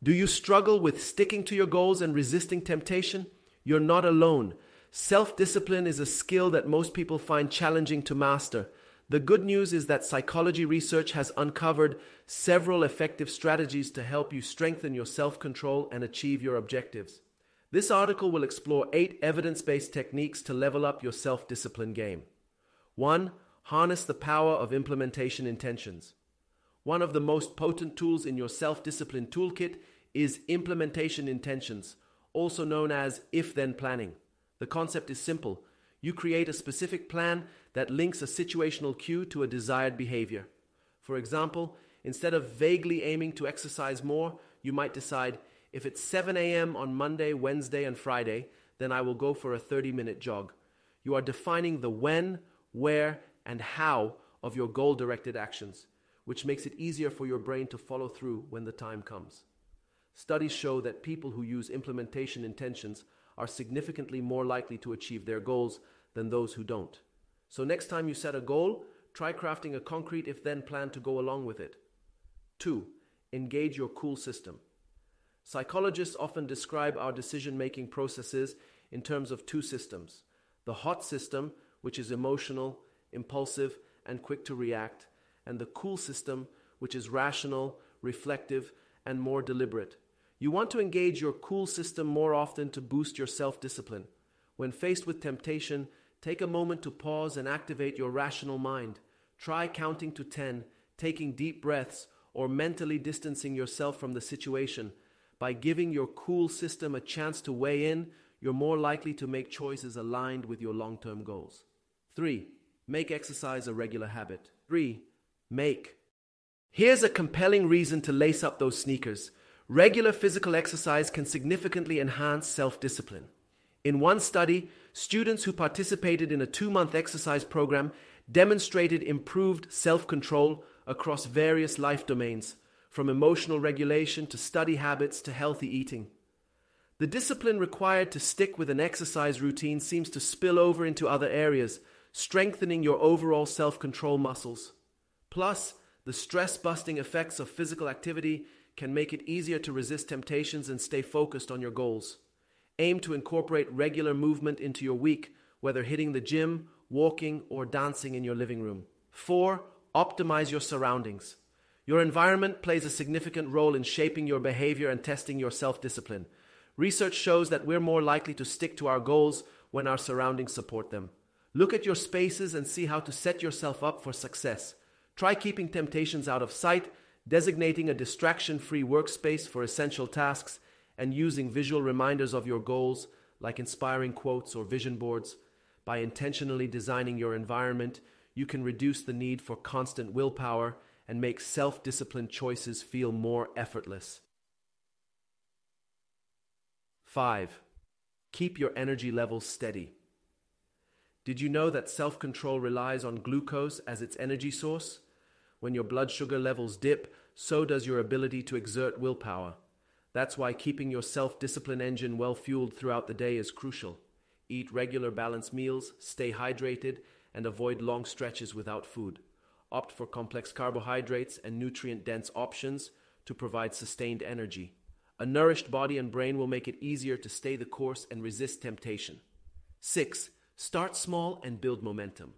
Do you struggle with sticking to your goals and resisting temptation? You're not alone. Self-discipline is a skill that most people find challenging to master. The good news is that psychology research has uncovered several effective strategies to help you strengthen your self-control and achieve your objectives. This article will explore 8 evidence-based techniques to level up your self-discipline game. 1. Harness the power of implementation intentions. One of the most potent tools in your self-discipline toolkit is implementation intentions, also known as if-then planning. The concept is simple. You create a specific plan that links a situational cue to a desired behavior. For example, instead of vaguely aiming to exercise more, you might decide, if it's 7 a.m. on Monday, Wednesday, and Friday, then I will go for a 30-minute jog. You are defining the when, where, and how of your goal-directed actions, which makes it easier for your brain to follow through when the time comes. Studies show that people who use implementation intentions are significantly more likely to achieve their goals than those who don't. So next time you set a goal, try crafting a concrete if-then plan to go along with it. 2. Engage your cool system. Psychologists often describe our decision-making processes in terms of 2 systems. The hot system, which is emotional, impulsive, and quick to react, and the cool system, which is rational, reflective, and more deliberate. You want to engage your cool system more often to boost your self-discipline. When faced with temptation, take a moment to pause and activate your rational mind. Try counting to 10, taking deep breaths, or mentally distancing yourself from the situation. By giving your cool system a chance to weigh in, you're more likely to make choices aligned with your long-term goals. 3. Make exercise a regular habit. 3. Here's a compelling reason to lace up those sneakers. Regular physical exercise can significantly enhance self-discipline. In one study, students who participated in a 2-month exercise program demonstrated improved self-control across various life domains, from emotional regulation to study habits to healthy eating. The discipline required to stick with an exercise routine seems to spill over into other areas, strengthening your overall self-control muscles. Plus, the stress-busting effects of physical activity can make it easier to resist temptations and stay focused on your goals. Aim to incorporate regular movement into your week, whether hitting the gym, walking, or dancing in your living room. 4. Optimize your surroundings. Your environment plays a significant role in shaping your behavior and testing your self-discipline. Research shows that we're more likely to stick to our goals when our surroundings support them. Look at your spaces and see how to set yourself up for success. Try keeping temptations out of sight, designating a distraction-free workspace for essential tasks, and using visual reminders of your goals, like inspiring quotes or vision boards. By intentionally designing your environment, you can reduce the need for constant willpower and make self-disciplined choices feel more effortless. 5. Keep your energy levels steady. Did you know that self-control relies on glucose as its energy source? When your blood sugar levels dip, so does your ability to exert willpower. That's why keeping your self-discipline engine well-fueled throughout the day is crucial. Eat regular balanced meals, stay hydrated, and avoid long stretches without food. Opt for complex carbohydrates and nutrient-dense options to provide sustained energy. A nourished body and brain will make it easier to stay the course and resist temptation. 6. Start small and build momentum.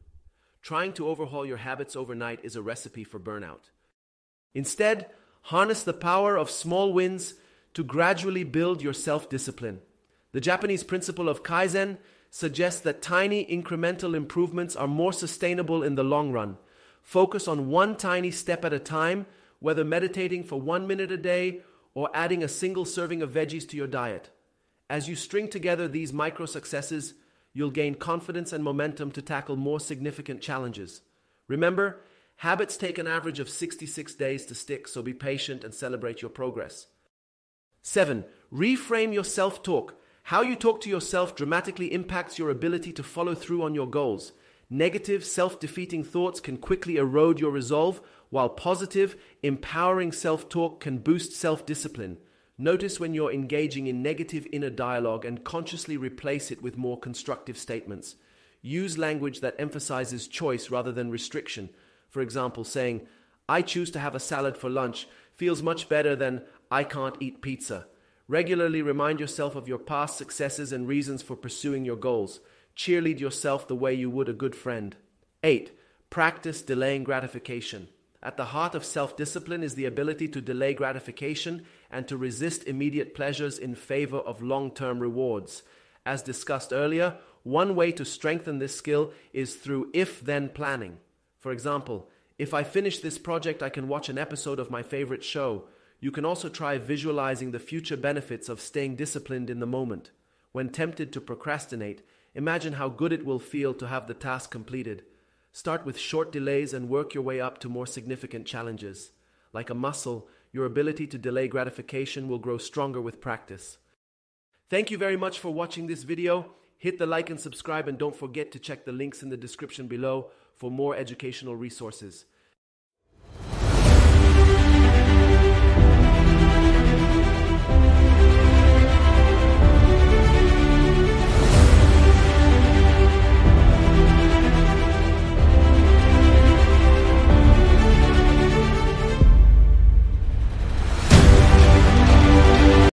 Trying to overhaul your habits overnight is a recipe for burnout. Instead, harness the power of small wins to gradually build your self-discipline. The Japanese principle of Kaizen suggests that tiny incremental improvements are more sustainable in the long run. Focus on one tiny step at a time, whether meditating for 1 minute a day or adding a single serving of veggies to your diet. As you string together these micro successes, you'll gain confidence and momentum to tackle more significant challenges. Remember, habits take an average of 66 days to stick, so be patient and celebrate your progress. 7. Reframe your self-talk. How you talk to yourself dramatically impacts your ability to follow through on your goals. Negative, self-defeating thoughts can quickly erode your resolve, while positive, empowering self-talk can boost self-discipline. Notice when you're engaging in negative inner dialogue and consciously replace it with more constructive statements. Use language that emphasizes choice rather than restriction. For example, saying, "I choose to have a salad for lunch," feels much better than I can't eat pizza. Regularly remind yourself of your past successes and reasons for pursuing your goals. Cheerlead yourself the way you would a good friend. 8. Practice delaying gratification. At the heart of self-discipline is the ability to delay gratification and to resist immediate pleasures in favor of long-term rewards. As discussed earlier, one way to strengthen this skill is through if-then planning. For example, if I finish this project, I can watch an episode of my favorite show. You can also try visualizing the future benefits of staying disciplined in the moment. When tempted to procrastinate, imagine how good it will feel to have the task completed. Start with short delays and work your way up to more significant challenges. Like a muscle, your ability to delay gratification will grow stronger with practice. Thank you very much for watching this video. Hit the like and subscribe, and don't forget to check the links in the description below for more educational resources.